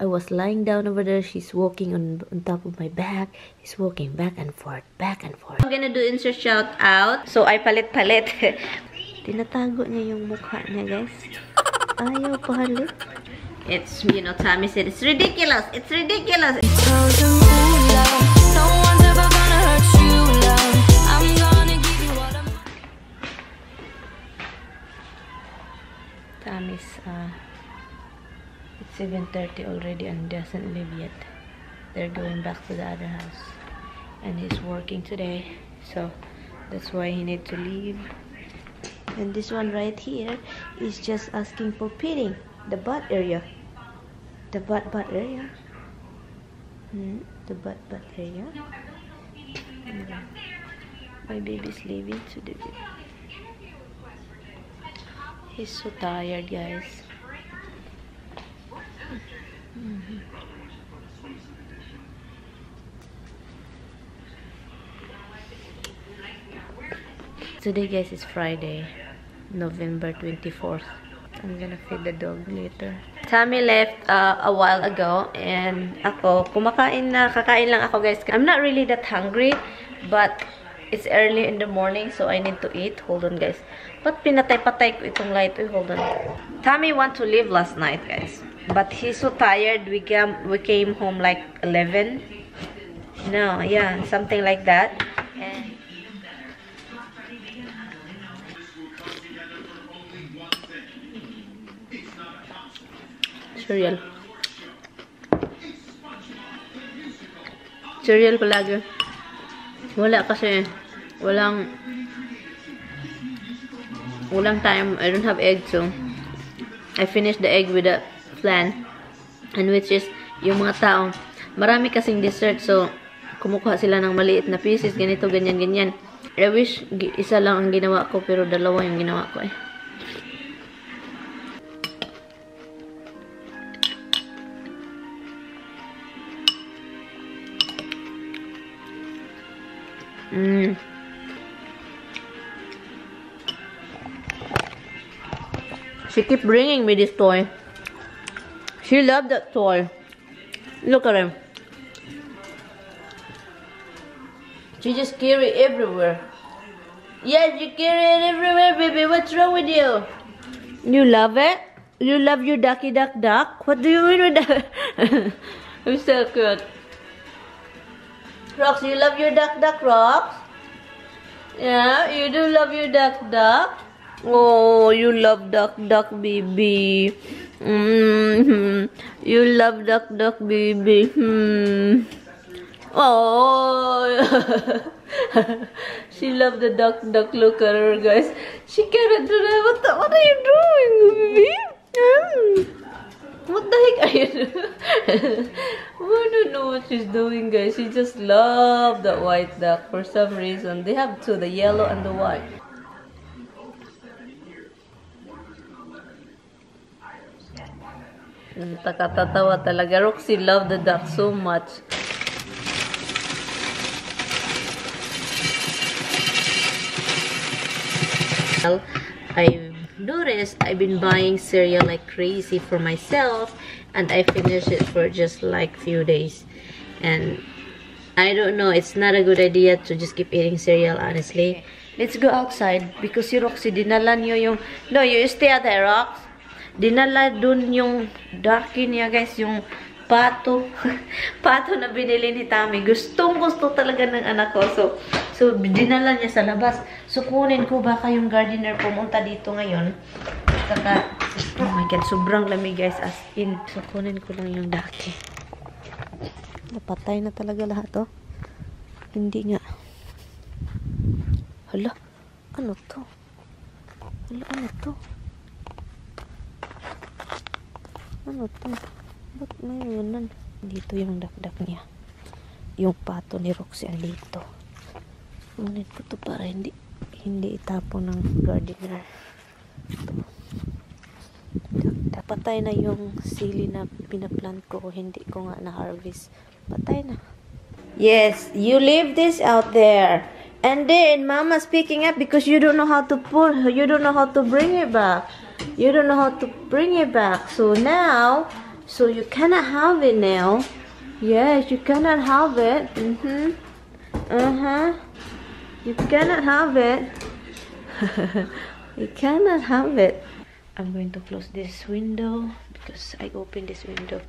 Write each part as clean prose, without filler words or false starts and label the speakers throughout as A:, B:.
A: I was lying down over there. She's walking on top of my back. He's walking back and forth, back and forth. I'm gonna do insert shout out. So, I palit-palit. Tinatago niya yung mukha niya, guys. Ayaw pahalit. It's, you know, Tommy said, it's ridiculous. It's ridiculous. Tommy's, it's 7:30 already and doesn't leave yet. They're going back to the other house. And he's working today. So, that's why he need to leave. And this one right here is just asking for petting. The butt area. The butt area. The butt area. My baby's leaving today. He's so tired, guys. Today, guys, is Friday, November 24th. I'm gonna feed the dog later. Tommy left a while ago, and ako, kakain lang ako, guys. I'm not really that hungry, but it's early in the morning, so I need to eat. Hold on, guys. Ba't pinatay-patay ko itong light? Uy, hold on. Tommy want to leave last night, guys. But he's so tired. We came home like 11. No, yeah, something like that. And cereal palagi. Wala kasi walang time. I don't have egg, so I finished the egg with a flan, and which is yung mga tao marami kasing dessert, so kumukuha sila ng maliit na pieces, ganito, ganyan. I wish isa lang ang ginawa ko, pero dalawa yung ginawa ko eh. She keep bringing me this toy. She loved that toy. Look at him. She just carry it everywhere. Yes, you carry it everywhere, baby. What's wrong with you? You love it? You love your ducky duck duck? What do you mean with that? I'm so cute. Rox, you love your duck duck, Rox? Yeah, you do love your duck duck? Oh, you love duck duck, baby. You love duck duck, baby. Oh, she loved the duck duck. Look at her, guys. She cannot do that. What are you doing, baby? What the heck are you doing? I don't know what she's doing, guys. She just loves that white duck for some reason. They have two, the yellow and the white. Takatatawa talaga. Roxy loved the duck so much. I've noticed I've been buying cereal like crazy for myself, and I finished it for just like few days, and I don't know, it's not a good idea to just keep eating cereal, honestly. Let's go outside because si Roxy dinala niyo yung, no, you stay out there, Rox. Dinala dun yung darky niya, guys, yung pato. Pato na binili ni Tommy. Gustong-gusto talaga ng anak ko. So dinala niya sa labas. So, kunin ko baka yung gardener pumunta dito ngayon. Kaka, oh my God, sobrang lamig, guys, as in. So, kunin ko lang yung darky. Napatay na talaga lahat, oh. Hindi nga. Hala, ano to? Hala, ano to? Ano to? Ba't may ganan? Dito yung dakdak niya. Yung pato ni Roxy ang dito. Kunin ko to para hindi itapon ng gardener. Patay na yung sili na pinaplant ko. Hindi ko nga na-harvest. Patay na. Yes, you leave this out there. And then, Mama's picking up because you don't know how to you don't know how to bring it back. You don't know how to bring it back. So now, So you cannot have it now. Yes, you cannot have it. You cannot have it. You cannot have it. I'm going to close this window because I opened this window.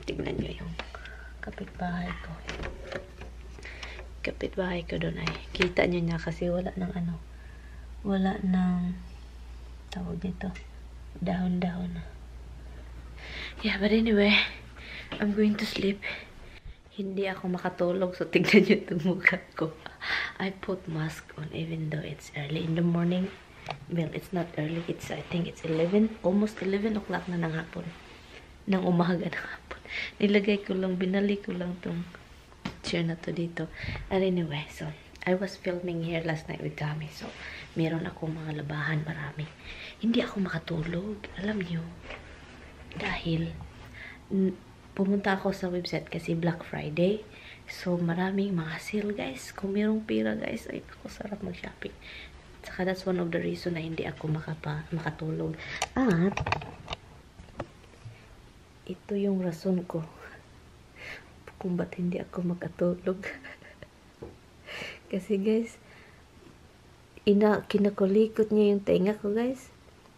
A: Tignan nyo yung kapitbahay ko. Kapitbahay ko doon ay kita nyo niya kasi wala ng ano. Wala ng tawag nito. Dahon-dahon. Yeah, but anyway, I'm going to sleep. Hindi ako makatulog, so tignan nyo itong mukha ko. I put mask on even though it's early in the morning. Well, it's not early. I think it's 11. Almost 11 o'clock na ng hapon. Ng umaga ng hapon. Nilagay ko lang, binali ko lang itong chair na to dito. And anyway, so, I was filming here last night with Kami. So, meron akong mga labahan, marami. Hindi ako makatulog. Alam nyo. Dahil, pumunta ako sa website kasi Black Friday. So, maraming mga sale, guys. Kung merong pira, guys, ay ako sarap mag-shopping. Saka that's one of the reason na hindi ako makatulog. At, ito yung rason ko kung ba't hindi ako makatulog. Kasi, guys, kinakulikot niya yung tenga ko, guys.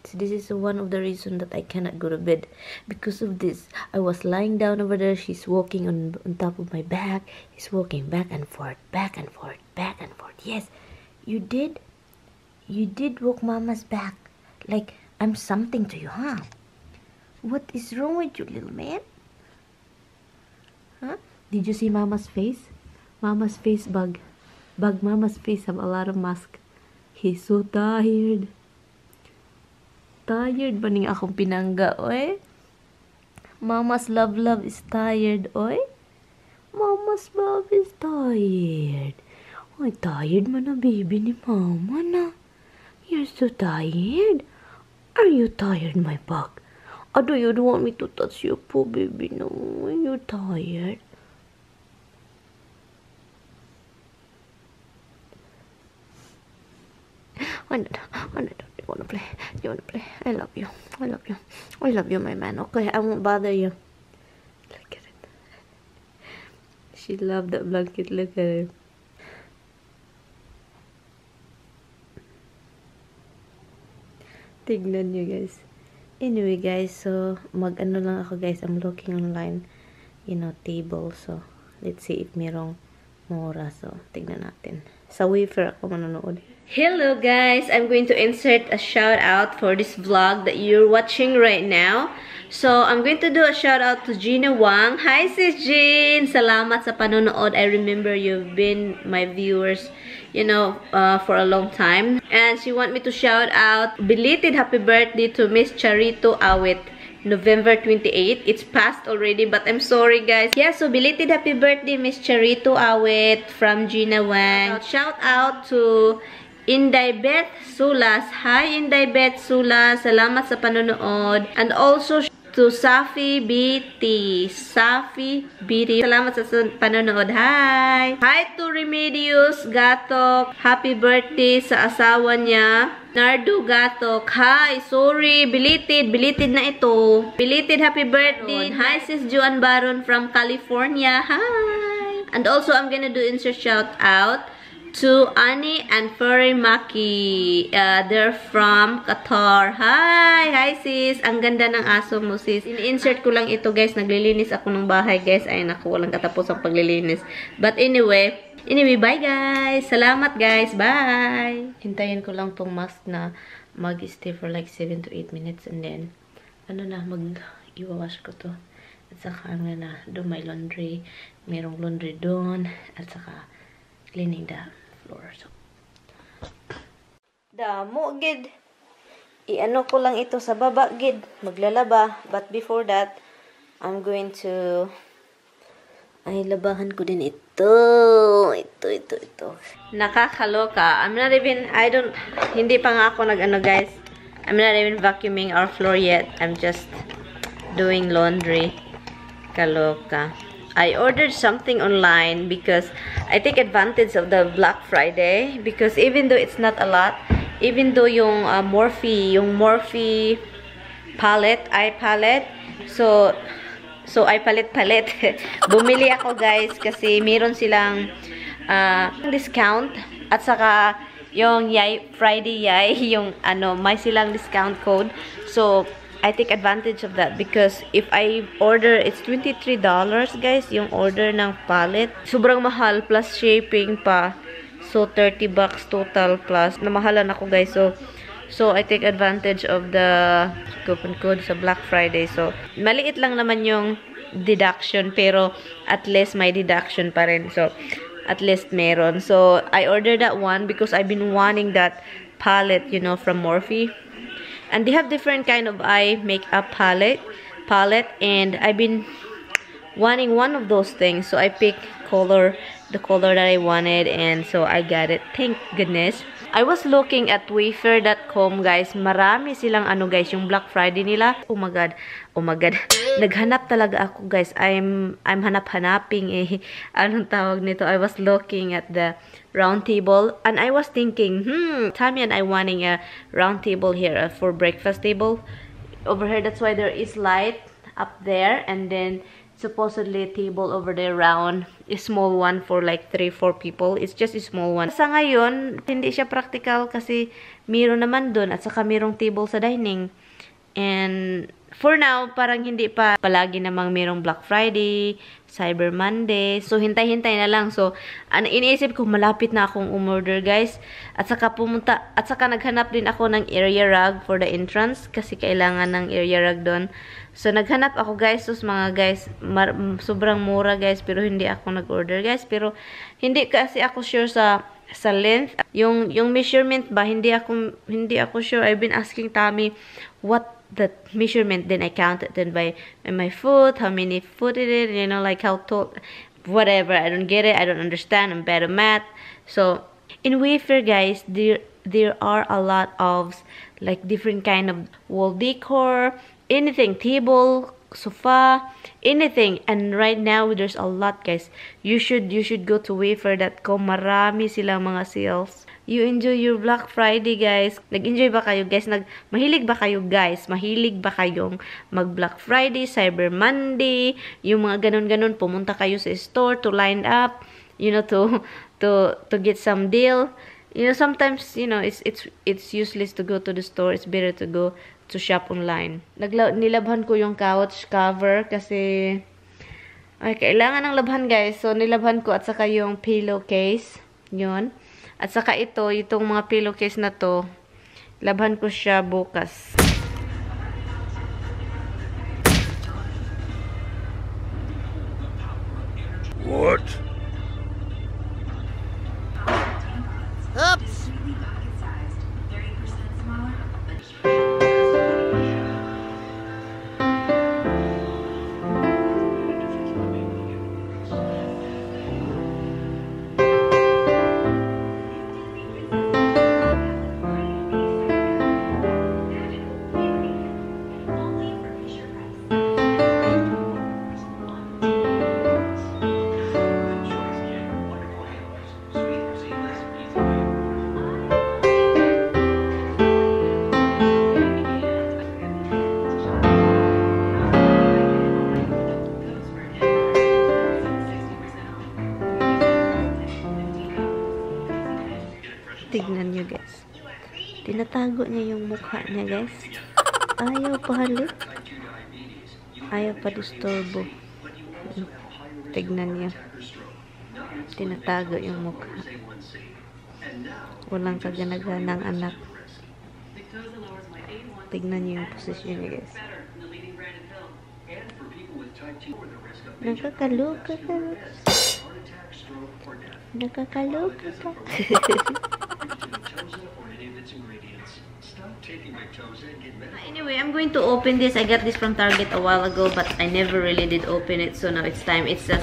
A: So this is one of the reasons that I cannot go to bed. Because of this, I was lying down over there. She's walking on top of my back. He's walking back and forth, back and forth, back and forth. Yes, you did. You did walk Mama's back. Like, I'm something to you, huh? What is wrong with you, little man? Huh? Did you see Mama's face? Mama's face bug. Mama's face have a lot of mask. He's so tired. Tired ba ning akong pinangga, oy? Mama's love is tired, oy? Mama's love is tired. Ay, tired man na baby ni Mama na. You're so tired. Are you tired, my bug? Ado, you don't want me to touch you po, baby, no? Are you tired? You wanna play? You wanna play? I love you. I love you. I love you, my man. Okay, I won't bother you. Look at it. She loved that blanket. Look at it. Tignan nyo, guys. Anyway, guys, so mag-ano lang ako, guys. I'm looking online, you know, table. So, let's see if merong mura. So, tignan natin. Sa Wayfair ako manonood. Hello guys! I'm going to insert a shout out for this vlog that you're watching right now. So, I'm going to do a shout out to Gina Wang. Hi Sis Jean! Salamat sa panonood. I remember you've been my viewers, you know, for a long time. And she want me to shout out belated happy birthday to Miss Charito Awit. November 28. It's past already, but I'm sorry, guys. Yeah, so belated happy birthday, Miss Charito Awit from Gina Wang. Shout out to Inday Beth Sulas. Hi, Inday Beth Sulas. Salamat sa panonood. And also to Safi BT. Safi BT. Salamat sa panonood. Hi! Hi to Remedios Gatok. Happy birthday sa asawa niya, Nardo Gatok. Hi! Sorry, belated. Belated na ito. Belated happy birthday. Hi, Sis Joan Baron from California. Hi! And also, I'm gonna do insert shout out to Annie and Furry Maki. They're from Qatar. Hi! Hi sis! Ang ganda ng aso mo sis. In-insert ko lang ito guys. Naglilinis ako ng bahay guys. Ay naku, walang katapos ang paglilinis. But anyway, bye guys! Salamat guys! Bye! Hintayin ko lang tong mask na mag-stay for like 7 to 8 minutes and then ano na, mag-iwawash ko to. At saka ano na, do my laundry. Merong laundry doon. At saka cleaning the floor. So, damo, gid. I-ano ko lang ito sa baba, gid. Maglalaba. But before that, I'm going to ay, labahan ko din ito. Ito. Nakakaloka. Hindi pa nga ako nag-ano, guys. I'm not even vacuuming our floor yet. I'm just doing laundry. Kaloka. I ordered something online because I take advantage of the Black Friday because even though it's not a lot, even though yung Morphe eye palette. So eye palette. Bumili ako guys kasi meron silang discount at saka yung Friday Yay, yung may silang discount code. So I take advantage of that because if I order, it's $23 guys, yung order ng palette. Sobrang mahal plus shipping pa. So $30 total plus. Namahalan ako guys. So I take advantage of the coupon code sa Black Friday. So maliit lang naman yung deduction pero at least may deduction pa rin. So at least meron. So I ordered that one because I've been wanting that palette, you know, from Morphe. And they have different kind of eye makeup palette, and I've been wanting one of those things. So I picked the color that I wanted, and so I got it. Thank goodness. I was looking at Wayfair.com guys. Marami silang guys, yung Black Friday nila. Oh my god. Naghanap talaga ako guys. I'm hanap-hanaping anong tawag nito. I was looking at the round table and I was thinking, Tammy and I wanting a round table here for breakfast table over here. That's why there is light up there, and then supposedly a table over there round, a small one for like 3-4 people. It's just a small one. Sa ngayon, hindi siya practical kasi meron naman dun at saka merong table sa dining. And for now, parang hindi pa palagi namang merong Black Friday, Cyber Monday. So hintay-hintay na lang. So iniisip ko malapit na akong umorder guys. At saka naghanap din ako ng area rug for the entrance kasi kailangan ng area rug doon. So naghanap ako guys. So mga guys, sobrang mura guys pero hindi ako nag-order guys. Pero hindi kasi ako sure sa length. Yung measurement ba, hindi ako sure. I've been asking Tammy what the measurement, then I counted then by my foot, how many foot it is, you know, like how tall, whatever. I don't get it, I don't understand, I'm bad at math. So in Wayfair guys, there are a lot of like different kind of wall decor, anything, table, sofa, anything. And right now there's a lot guys. You should go to Wayfair.com. Marami silang mga sales. You enjoy your Black Friday guys. Nag-enjoy ba kayo guys? Mahilig ba kayo guys? Mahilig ba kayong mag Black Friday, Cyber Monday, yung mga ganun-ganun, pumunta kayo sa store to line up, you know, to get some deal. You know, sometimes, you know, it's useless to go to the store. It's better to go to shop online. Nilabhan ko yung couch cover kasi ay kailangan ng labhan guys. So nilabhan ko at saka yung pillowcase, yun. At saka itong mga pillowcase na to, labhan ko siya bukas.
B: What?
A: Oops! Tignan nyo guys. Tinatago niya yung mukha niya guys. Ayaw pa halik. Ayaw pa disturbo. Tignan niya. Tinatago yung mukha. Walang kaganaganang anak. Tignan niyo yung posisyon niya guys. Nakakaloka ka. Nakakaloka ka. Anyway, I'm going to open this. I got this from Target a while ago, but I never really did open it, so now it's time. It's a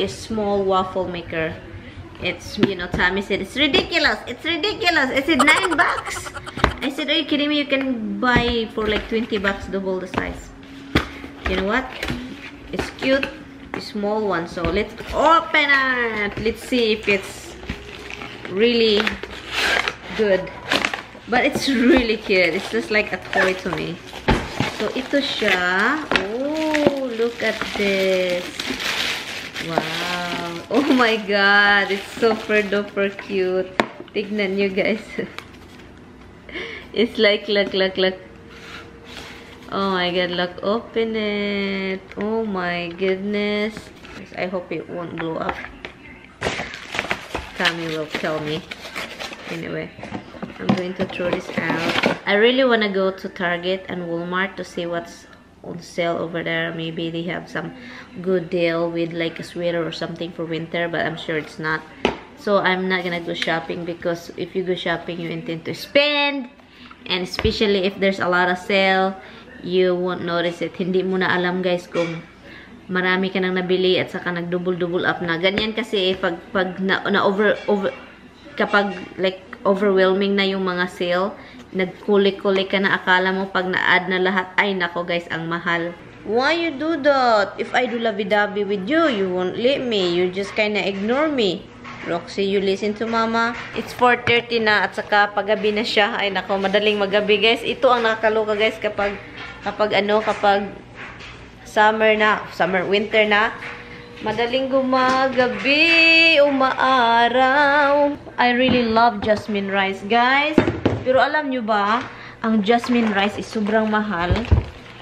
A: small waffle maker. It's, you know, Tammy said, it's ridiculous. It's ridiculous. I said, $9. I said, are you kidding me? You can buy for like $20 double the size. You know what? It's cute. It's small one. So let's open it. Let's see if it's really good. But it's really cute. It's just like a toy to me. So, ito siya. Oh, look at this. Wow. Oh my God. It's super duper cute. Tignan nyo, guys. It's like, look. Oh my God, look. Open it. Oh my goodness. I hope it won't blow up. Kami will tell me. Anyway, I'm going to throw this out. I really want to go to Target and Walmart to see what's on sale over there. Maybe they have some good deal with like a sweater or something for winter, but I'm sure it's not. So I'm not gonna go shopping, because if you go shopping, you intend to spend, and especially if there's a lot of sale, you won't notice it. Hindi mo na alam, guys, kung marami ka nang nabili at saka nag-double up na. Ganyan kasi pag kapag like overwhelming na yung mga sale, nagkulik-kulik ka na, akala mo pag na-add na lahat, ay nako guys, ang mahal. Why you do that? If I do lovey-dovey with you, you won't let me. You just kinda ignore me. Roxy, you listen to mama. It's 4:30 na at saka paggabi na siya. Ay nako, madaling magabi guys. Ito ang nakakaloka guys kapag winter na. Madaling gumagabi, umaaraw. I really love jasmine rice, guys. Pero alam nyo ba, ang jasmine rice is sobrang mahal.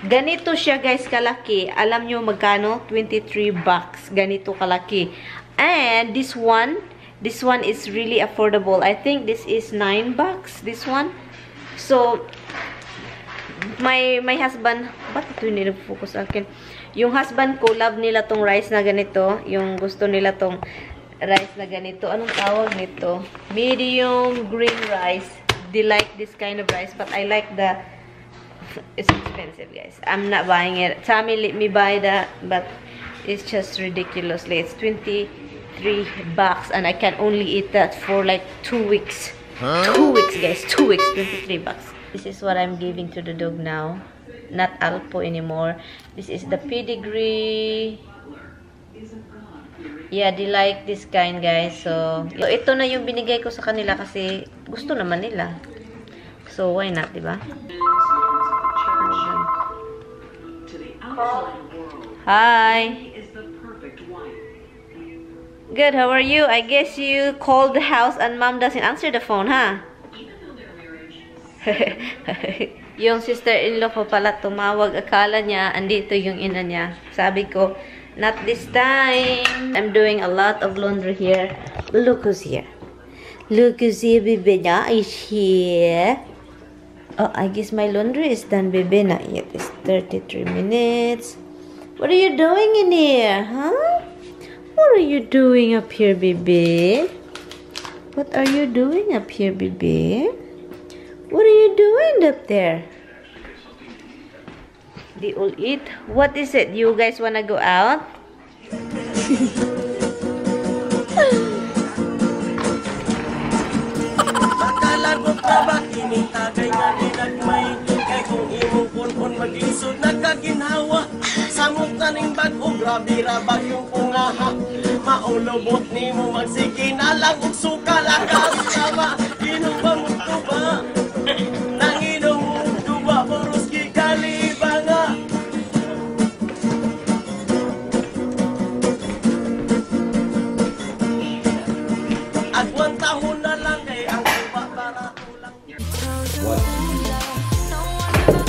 A: Ganito siya, guys, kalaki. Alam nyo magkano? 23 bucks. Ganito kalaki. And this one is really affordable. I think this is 9 bucks, this one. So, my husband, bakit ito hindi nag-focus akin? Yung husband ko, love nila tong rice na ganito. Yung gusto nila tong rice na ganito. Anong tawag nito? Medium green rice. They like this kind of rice, but I like the... It's expensive, guys. I'm not buying it. Sammy let me buy that, but it's just ridiculously. It's 23 bucks, and I can only eat that for like 2 weeks. Huh? 2 weeks, guys. 2 weeks, 23 bucks. This is what I'm giving to the dog now. Not Alpo anymore. This is the pedigree. Yeah, they like this kind, guys. So ito na yung binigay ko sa kanila kasi gusto naman nila. So, why not, diba? Hi. Good, how are you? I guess you called the house and mom doesn't answer the phone, huh? Yung sister-in-law ko pala tumawag. Akala niya, andito yung ina niya. Sabi ko, not this time. I'm doing a lot of laundry here. Look who's here. Look who's here, baby. Is here. Oh, I guess my laundry is done, baby. Not yet. It's 33 minutes. What are you doing in here, huh? What are you doing up here, baby? What are you doing up here, baby? What are you doing up there? They all eat. What is it? You guys wanna go out?
B: Samot na ning bag-o, grabe rabag yung pungaha. Maulobot ni mo magsige na lang ug suka lakas sama. Inom mo tuba, nanginom mo tuba, puros gigali nga. Agwan tahon na lang kay ang tuba para tulang.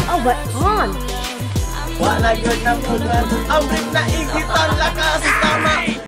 A: Oh, but on!
B: Wala yun ang ulan, ang rin na igitan lakas.